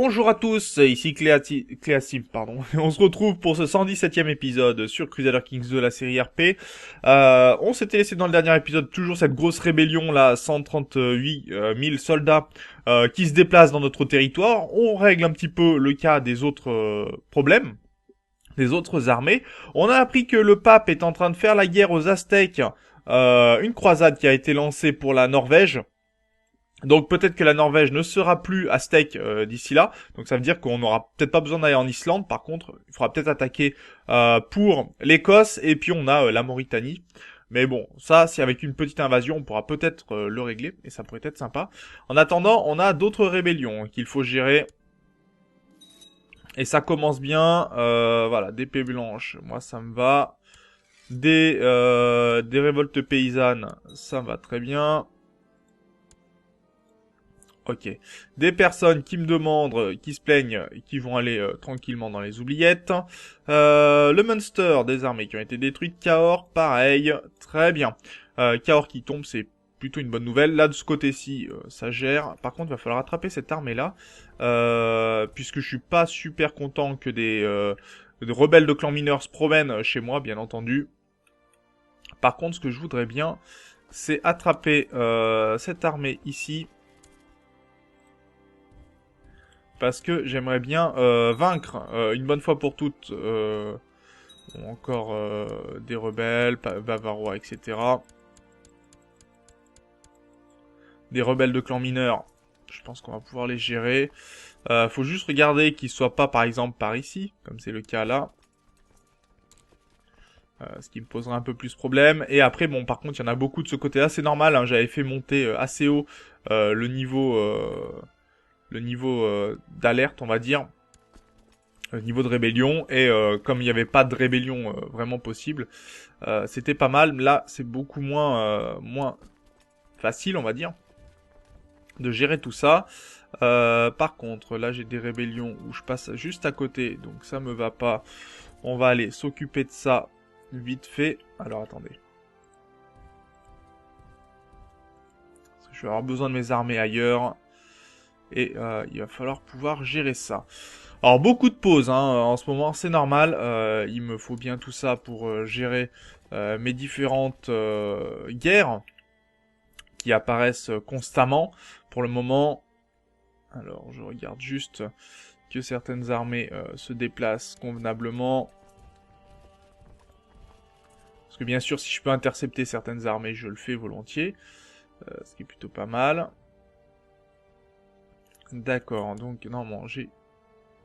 Bonjour à tous, ici Cléasim, pardon. On se retrouve pour ce 117e épisode sur Crusader Kings 2, la série RP. On s'était laissé dans le dernier épisode toujours cette grosse rébellion, là, 138 000 soldats qui se déplacent dans notre territoire. On règle un petit peu le cas des autres problèmes, des autres armées. On a appris que le pape est en train de faire la guerre aux Aztèques, une croisade qui a été lancée pour la Norvège. Donc peut-être que la Norvège ne sera plus aztèque d'ici là. Donc ça veut dire qu'on n'aura peut-être pas besoin d'aller en Islande. Par contre, il faudra peut-être attaquer pour l'Écosse et puis on a la Mauritanie. Mais bon, ça, si avec une petite invasion, on pourra peut-être le régler et ça pourrait être sympa. En attendant, on a d'autres rébellions qu'il faut gérer. Et ça commence bien. Voilà, d'épée blanche, moi ça me va. Des révoltes paysannes, ça me va très bien. Ok. Des personnes qui me demandent, qui se plaignent, qui vont aller tranquillement dans les oubliettes. Le Munster, des armées qui ont été détruites. Cahors, pareil. Très bien. Cahors qui tombe, c'est plutôt une bonne nouvelle. Là, de ce côté-ci, ça gère. Par contre, il va falloir attraper cette armée-là. Puisque je suis pas super content que des rebelles de clan mineur se promènent chez moi, bien entendu. Par contre, ce que je voudrais bien, c'est attraper cette armée ici. Parce que j'aimerais bien vaincre une bonne fois pour toutes encore des rebelles, bavarois, etc. Des rebelles de clan mineur, je pense qu'on va pouvoir les gérer. Faut juste regarder qu'ils soient pas par exemple par ici, comme c'est le cas là. Ce qui me poserait un peu plus problème. Et après, bon, par contre, il y en a beaucoup de ce côté-là, c'est normal, hein, j'avais fait monter assez haut le niveau d'alerte, on va dire, le niveau de rébellion, et comme il n'y avait pas de rébellion vraiment possible, c'était pas mal. Là, c'est beaucoup moins facile, on va dire, de gérer tout ça. Par contre, là, j'ai des rébellions où je passe juste à côté, donc ça me va pas. On va aller s'occuper de ça vite fait. Alors, attendez. Je vais avoir besoin de mes armées ailleurs. Et il va falloir pouvoir gérer ça. Alors beaucoup de pauses hein, en ce moment, c'est normal. Il me faut bien tout ça pour gérer mes différentes guerres qui apparaissent constamment. Pour le moment, alors je regarde juste que certaines armées se déplacent convenablement. Parce que bien sûr, si je peux intercepter certaines armées, je le fais volontiers. Ce qui est plutôt pas mal. D'accord, donc normalement j'ai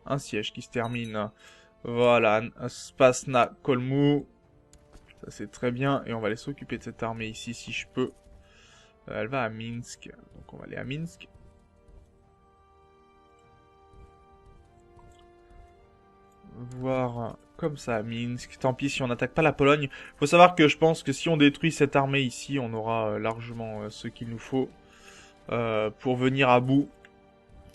un siège qui se termine. Voilà, Spasna Kolmu. Ça c'est très bien. Et on va aller s'occuper de cette armée ici si je peux. Elle va à Minsk. Donc on va aller à Minsk. Voir comme ça à Minsk. Tant pis si on n'attaque pas la Pologne. Faut savoir que je pense que si on détruit cette armée ici, on aura largement ce qu'il nous faut pour venir à bout.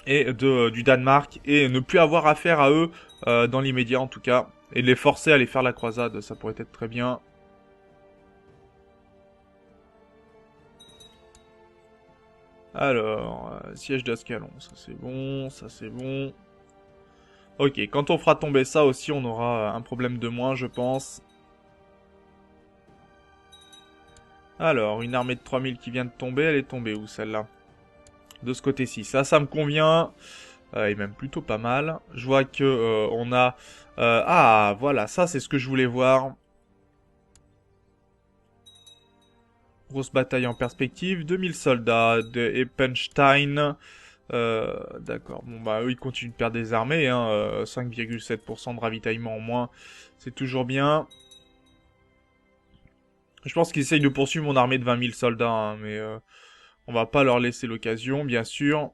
Et du Danemark, et ne plus avoir affaire à eux dans l'immédiat en tout cas, et les forcer à aller faire la croisade, ça pourrait être très bien. Alors, siège d'Ascalon, ça c'est bon, ça c'est bon. Ok, quand on fera tomber ça aussi, on aura un problème de moins, je pense. Alors, une armée de 3000 qui vient de tomber, elle est tombée où celle-là? De ce côté-ci, ça me convient. Et même plutôt pas mal. Je vois que on a... ah, voilà, ça c'est ce que je voulais voir. Grosse bataille en perspective. 2000 soldats de Eppenstein. D'accord, bon bah eux ils continuent de perdre des armées. Hein, 5,7% de ravitaillement en moins. C'est toujours bien. Je pense qu'ils essayent de poursuivre mon armée de 20 000 soldats. Hein, mais on va pas leur laisser l'occasion, bien sûr.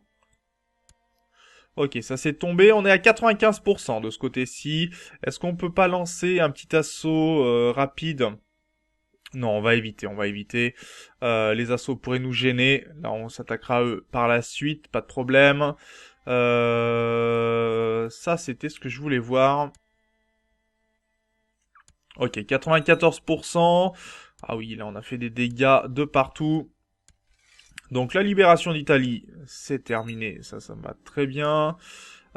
Ok, ça s'est tombé, on est à 95% de ce côté-ci. Est-ce qu'on peut pas lancer un petit assaut rapide? Non, on va éviter, on va éviter. Les assauts pourraient nous gêner. Là, on s'attaquera à eux par la suite, pas de problème. Ça, c'était ce que je voulais voir. Ok, 94%. Ah oui, là, on a fait des dégâts de partout. Donc la libération d'Italie, c'est terminé, ça me va très bien.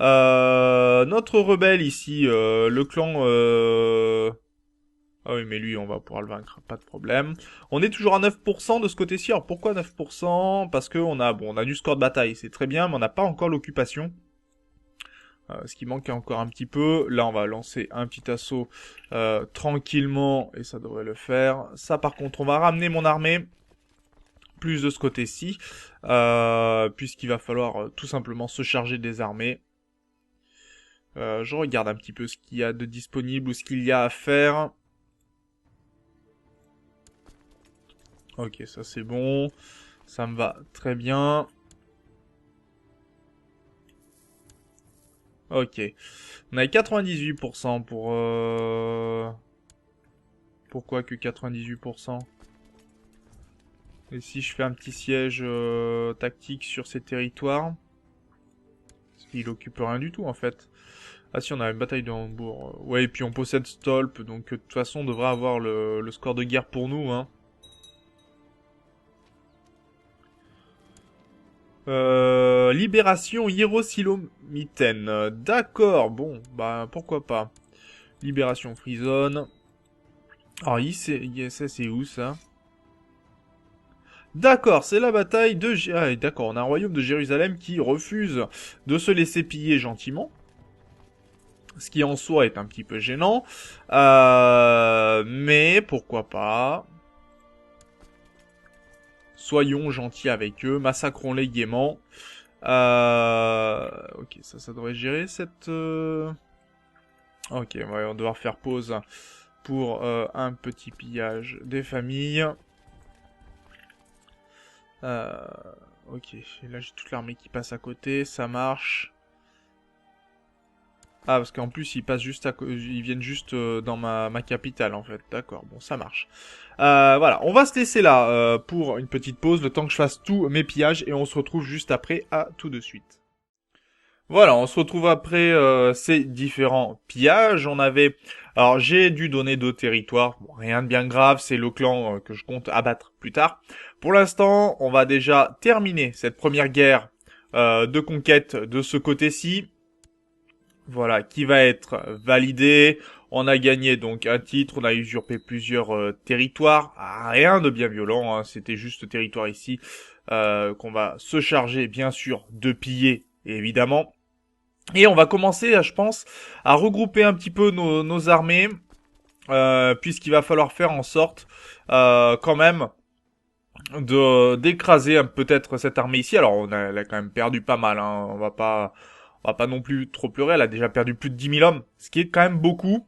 Notre rebelle ici, le clan... Ah oui, mais lui, on va pouvoir le vaincre, pas de problème. On est toujours à 9% de ce côté-ci. Alors pourquoi 9%? Parce que on a du score de bataille, c'est très bien, mais on n'a pas encore l'occupation. Ce qui manque encore un petit peu. Là, on va lancer un petit assaut tranquillement, et ça devrait le faire. Ça, par contre, on va ramener mon armée plus de ce côté-ci, puisqu'il va falloir tout simplement se charger des armées. Je regarde un petit peu ce qu'il y a de disponible ou ce qu'il y a à faire. Ok, ça c'est bon. Ça me va très bien. Ok. On a 98% pour... Pourquoi que 98%? Et si je fais un petit siège tactique sur ces territoires? Parce qu'il occupe rien du tout en fait. Ah si, on a une bataille de Hambourg. Ouais, et puis on possède Stolp, donc de toute façon on devrait avoir le score de guerre pour nous, hein. Libération Hierosilomiten. D'accord, bon, bah pourquoi pas. Libération Frison. Alors, c'est où ça? D'accord, c'est la bataille de... Ah, d'accord, on a un royaume de Jérusalem qui refuse de se laisser piller gentiment. Ce qui en soi est un petit peu gênant. Mais pourquoi pas. Soyons gentils avec eux, massacrons-les gaiement. Ok, ça devrait gérer cette... Ok, ouais, on va devoir faire pause pour un petit pillage des familles. Ok, et là j'ai toute l'armée qui passe à côté, ça marche. Ah, parce qu'en plus ils passent juste ils viennent juste dans ma capitale en fait. D'accord, bon ça marche. Voilà, on va se laisser là pour une petite pause, le temps que je fasse tous mes pillages et on se retrouve juste après. À tout de suite. Voilà, on se retrouve après ces différents pillages. Alors j'ai dû donner 2 territoires, bon, rien de bien grave, c'est le clan que je compte abattre plus tard. Pour l'instant, on va déjà terminer cette première guerre de conquête de ce côté-ci. Voilà, qui va être validée. On a gagné donc un titre, on a usurpé plusieurs territoires. Ah, rien de bien violent, hein, c'était juste territoire ici qu'on va se charger bien sûr de piller, évidemment. Et on va commencer, je pense, à regrouper un petit peu nos armées, puisqu'il va falloir faire en sorte, quand même, d'écraser peut-être cette armée ici. Alors, elle a quand même perdu pas mal, hein. On va pas non plus trop pleurer. Elle a déjà perdu plus de 10 000 hommes, ce qui est quand même beaucoup.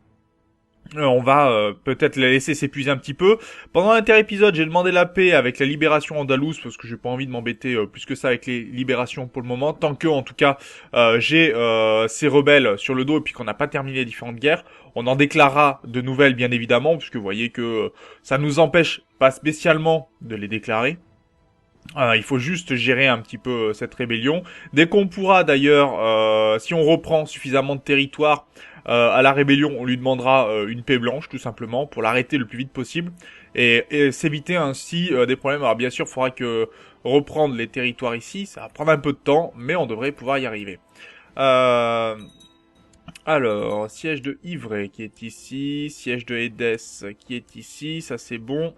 On va peut-être la laisser s'épuiser un petit peu. Pendant l'inter-épisode, j'ai demandé la paix avec la libération andalouse parce que j'ai pas envie de m'embêter plus que ça avec les libérations pour le moment. Tant que, en tout cas, j'ai ces rebelles sur le dos et puis qu'on n'a pas terminé les différentes guerres. On en déclarera de nouvelles, bien évidemment, puisque vous voyez que ça nous empêche pas spécialement de les déclarer. Il faut juste gérer un petit peu cette rébellion. Dès qu'on pourra d'ailleurs, si on reprend suffisamment de territoire à la rébellion, on lui demandera une paix blanche tout simplement pour l'arrêter le plus vite possible et s'éviter ainsi des problèmes. Alors bien sûr, il faudra que reprendre les territoires ici, ça va prendre un peu de temps, mais on devrait pouvoir y arriver. Alors, siège de Ivray qui est ici, siège de Édesse qui est ici, ça c'est bon.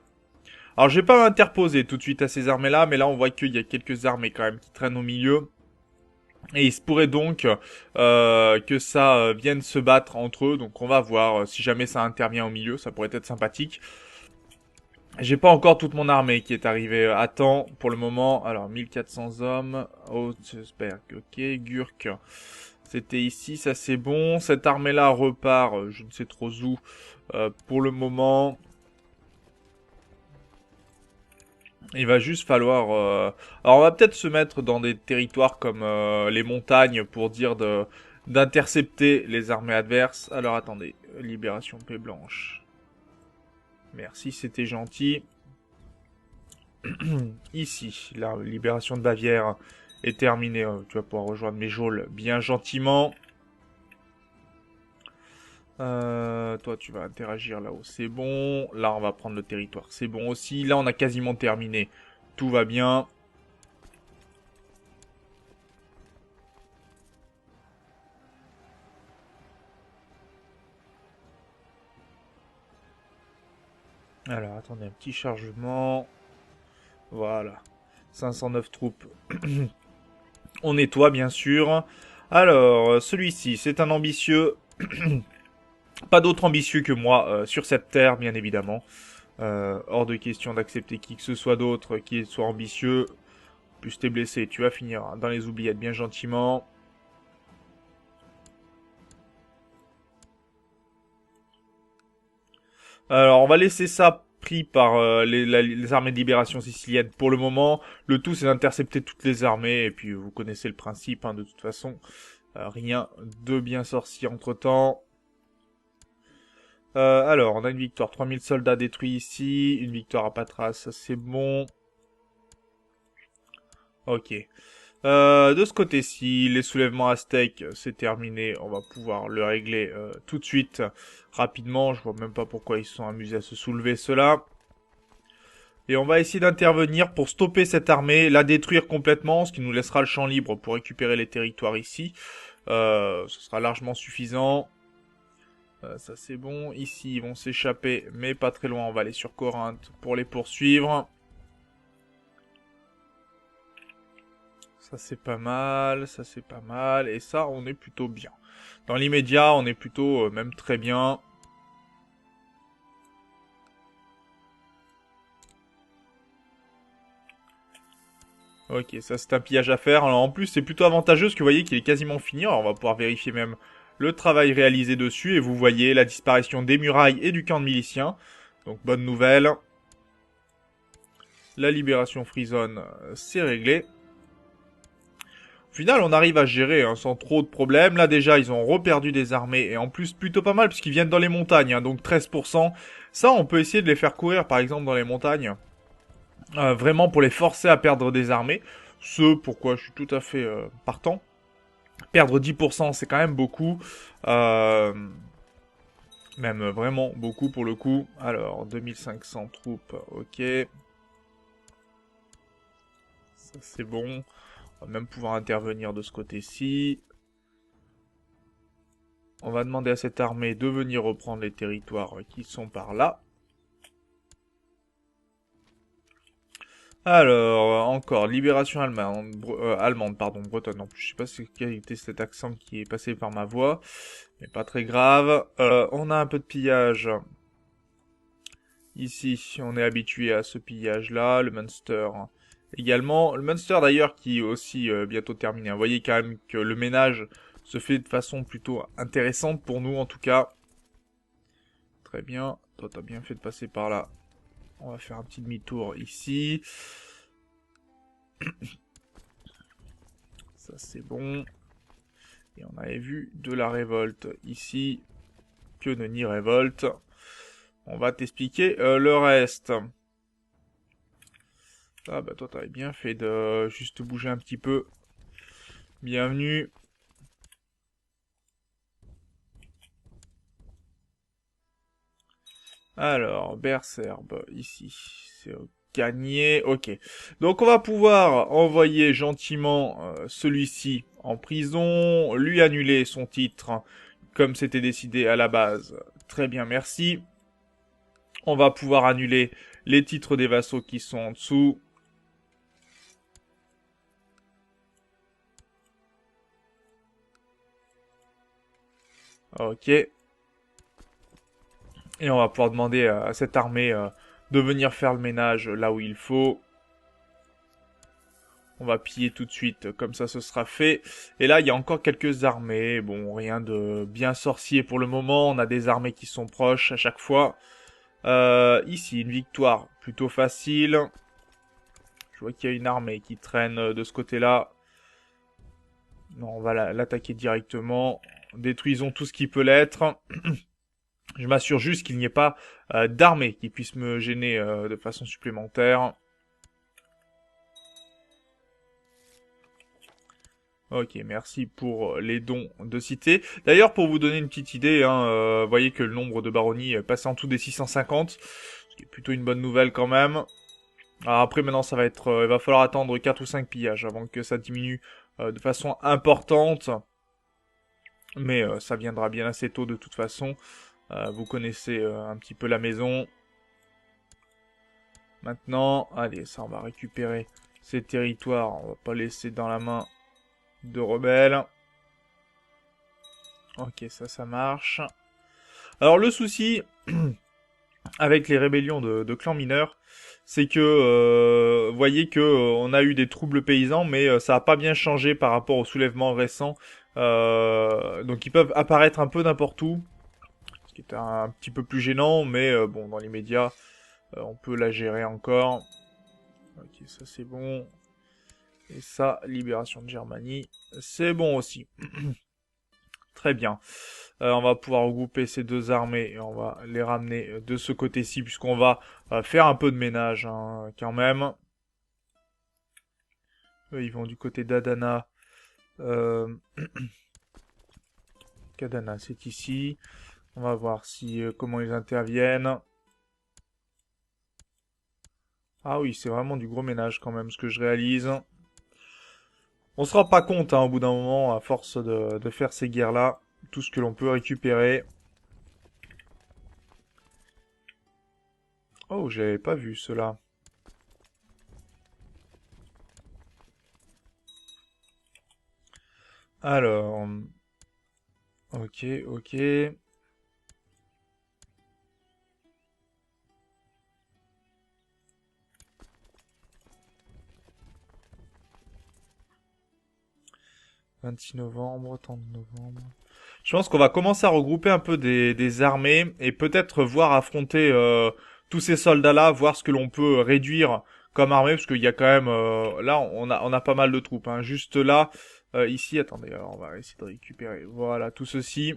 Alors je vais pas m'interposer tout de suite à ces armées-là, mais là on voit qu'il y a quelques armées quand même qui traînent au milieu. Et il se pourrait donc que ça vienne se battre entre eux, donc on va voir si jamais ça intervient au milieu, ça pourrait être sympathique. J'ai pas encore toute mon armée qui est arrivée à temps pour le moment. Alors 1400 hommes, Augsburg, ok, Gurk. C'était ici, ça c'est bon. Cette armée-là repart, je ne sais trop où pour le moment. Il va juste falloir... Alors on va peut-être se mettre dans des territoires comme les montagnes pour dire d'intercepter les armées adverses. Alors attendez, libération paix blanche. Merci, c'était gentil. Ici, la libération de Bavière est terminée. Tu vas pouvoir rejoindre mes geôles bien gentiment. Toi, tu vas interagir là-haut, c'est bon. Là, on va prendre le territoire, c'est bon aussi. Là, on a quasiment terminé. Tout va bien. Alors, attendez, un petit chargement. Voilà. 509 troupes. On nettoie, bien sûr. Alors, celui-ci, c'est un ambitieux. Pas d'autre ambitieux que moi sur cette terre, bien évidemment. Hors de question d'accepter qui que ce soit d'autre qui soit ambitieux. Plus t'es blessé, tu vas finir dans les oubliettes bien gentiment. Alors, on va laisser ça pris par les armées de libération sicilienne pour le moment. Le tout, c'est d'intercepter toutes les armées. Et puis, vous connaissez le principe, hein, de toute façon. Rien de bien sorcier entre-temps. Alors, on a une victoire. 3000 soldats détruits ici. Une victoire à Patras, ça c'est bon. Ok. De ce côté-ci, les soulèvements aztèques, c'est terminé. On va pouvoir le régler tout de suite, rapidement. Je vois même pas pourquoi ils se sont amusés à se soulever cela. Et on va essayer d'intervenir pour stopper cette armée, la détruire complètement, ce qui nous laissera le champ libre pour récupérer les territoires ici. Ce sera largement suffisant. Ça c'est bon. Ici, ils vont s'échapper, mais pas très loin. On va aller sur Corinthe pour les poursuivre. Ça c'est pas mal, ça c'est pas mal, et ça on est plutôt bien. Dans l'immédiat, on est plutôt même très bien. Ok, ça c'est un pillage à faire. Alors en plus c'est plutôt avantageux parce que vous voyez qu'il est quasiment fini. Alors on va pouvoir vérifier même le travail réalisé dessus. Et vous voyez la disparition des murailles et du camp de miliciens. Donc bonne nouvelle. La libération Freezone, c'est réglé. Au final, on arrive à gérer hein, sans trop de problèmes. Là, déjà, ils ont reperdu des armées. Et en plus, plutôt pas mal, puisqu'ils viennent dans les montagnes. Hein, donc 13%. Ça, on peut essayer de les faire courir, par exemple, dans les montagnes. Vraiment pour les forcer à perdre des armées. Ce pourquoi je suis tout à fait partant. Perdre 10%, c'est quand même beaucoup. Même vraiment beaucoup pour le coup. Alors, 2500 troupes, ok. Ça, c'est bon. On va même pouvoir intervenir de ce côté-ci. On va demander à cette armée de venir reprendre les territoires qui sont par là. Alors, encore, libération allemande, pardon, bretonne. En plus, je sais pas quel était cet accent qui est passé par ma voix, mais pas très grave. On a un peu de pillage. Ici, on est habitué à ce pillage-là, le Munster également. Le Munster d'ailleurs qui est aussi bientôt terminé. Vous voyez quand même que le ménage se fait de façon plutôt intéressante pour nous en tout cas. Très bien, toi t'as bien fait de passer par là. On va faire un petit demi-tour ici. Ça c'est bon. Et on avait vu de la révolte ici. Que nenni révolte. On va t'expliquer le reste. Ah bah toi t'avais bien fait de juste bouger un petit peu. Bienvenue. Alors, Berserbe, ici, c'est gagné, ok. Donc on va pouvoir envoyer gentiment celui-ci en prison, lui annuler son titre, hein, comme c'était décidé à la base. Très bien, merci. On va pouvoir annuler les titres des vassaux qui sont en dessous. Ok. Et on va pouvoir demander à cette armée de venir faire le ménage là où il faut. On va piller tout de suite, comme ça ce sera fait. Et là, il y a encore quelques armées. Bon, rien de bien sorcier pour le moment. On a des armées qui sont proches à chaque fois. Ici, une victoire plutôt facile. Je vois qu'il y a une armée qui traîne de ce côté-là. Non, on va l'attaquer directement. Détruisons tout ce qui peut l'être. Je m'assure juste qu'il n'y ait pas d'armée qui puisse me gêner de façon supplémentaire. Ok, merci pour les dons de cité. D'ailleurs, pour vous donner une petite idée, hein, vous voyez que le nombre de baronnies est passé en dessous des 650, ce qui est plutôt une bonne nouvelle quand même. Alors après, maintenant, ça va être, il va falloir attendre 4 ou 5 pillages avant que ça diminue de façon importante. Mais ça viendra bien assez tôt de toute façon. Vous connaissez un petit peu la maison. Maintenant, allez, ça on va récupérer ces territoires. On va pas laisser dans la main de rebelles. Ok, ça marche. Alors le souci avec les rébellions de clans mineurs, c'est que vous voyez que on a eu des troubles paysans, mais ça a pas bien changé par rapport au soulèvement récent. Donc ils peuvent apparaître un peu n'importe où, ce qui est un petit peu plus gênant, mais bon, dans les médias, on peut la gérer encore. Ok, ça c'est bon. Et ça, libération de Germanie, c'est bon aussi. Très bien. On va pouvoir regrouper ces deux armées et on va les ramener de ce côté-ci puisqu'on va faire un peu de ménage hein, quand même. Eux, ils vont du côté d'Adana. Kadana, c'est ici. On va voir si comment ils interviennent. Ah oui, c'est vraiment du gros ménage quand même ce que je réalise. On se rend pas compte hein, au bout d'un moment, à force de faire ces guerres-là, tout ce que l'on peut récupérer. Oh, j'avais pas vu cela. Alors, ok. 26 novembre, 30 novembre. Je pense qu'on va commencer à regrouper un peu des armées et peut-être voir affronter tous ces soldats-là, voir ce que l'on peut réduire comme armée, parce qu'il y a quand même là on a pas mal de troupes. Hein. Juste là, ici, attendez, alors on va essayer de récupérer. Voilà, tout ceci.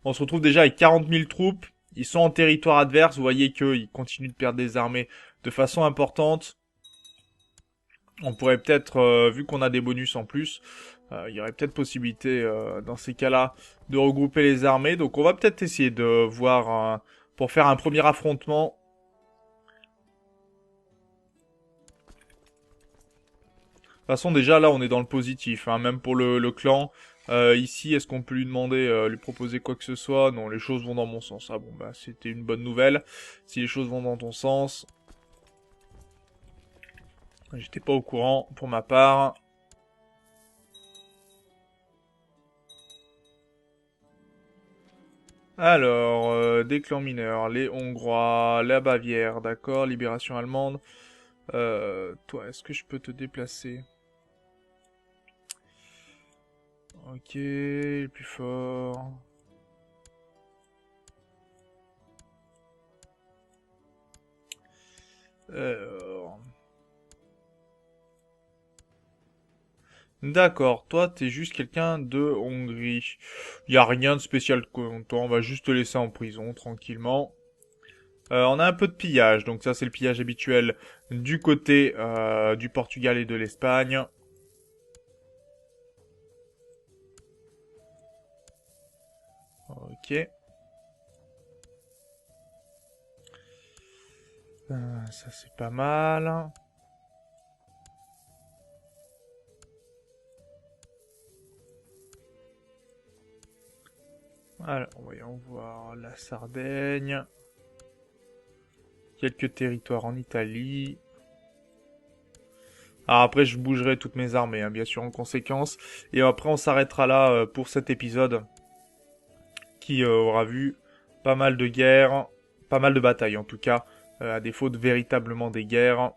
On se retrouve déjà avec 40 000 troupes. Ils sont en territoire adverse. Vous voyez qu'ils continuent de perdre des armées de façon importante. On pourrait peut-être, vu qu'on a des bonus en plus, il y aurait peut-être possibilité, dans ces cas-là, de regrouper les armées. Donc on va peut-être essayer de voir, pour faire un premier affrontement. De toute façon, déjà là, on est dans le positif, hein, même pour le clan. Ici, est-ce qu'on peut lui demander, lui proposer quoi que ce soit? Non, les choses vont dans mon sens. Ah bon, bah c'était une bonne nouvelle. Si les choses vont dans ton sens... J'étais pas au courant, pour ma part. Alors, des clans mineurs, les Hongrois, la Bavière, d'accord, libération allemande. Toi, est-ce que je peux te déplacer? Ok, le plus fort. Alors... D'accord, toi t'es juste quelqu'un de Hongrie. Y a rien de spécial contre toi, on va juste te laisser en prison tranquillement. On a un peu de pillage, donc ça c'est le pillage habituel du côté du Portugal et de l'Espagne. Ok. Ça c'est pas mal. Alors, voyons voir la Sardaigne. Quelques territoires en Italie. Alors après, je bougerai toutes mes armées, hein, bien sûr, en conséquence. Et après, on s'arrêtera là pour cet épisode qui aura vu pas mal de guerres, pas mal de batailles en tout cas, à défaut de véritablement des guerres.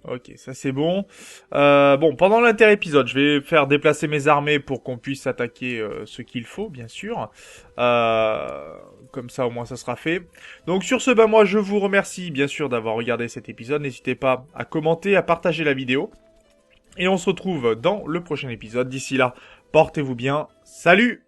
Ok, ça c'est bon. Bon, pendant l'inter-épisode, je vais faire déplacer mes armées pour qu'on puisse attaquer ce qu'il faut, bien sûr. Comme ça, au moins, ça sera fait. Donc sur ce, ben moi, je vous remercie, bien sûr, d'avoir regardé cet épisode. N'hésitez pas à commenter, à partager la vidéo. Et on se retrouve dans le prochain épisode. D'ici là, portez-vous bien. Salut!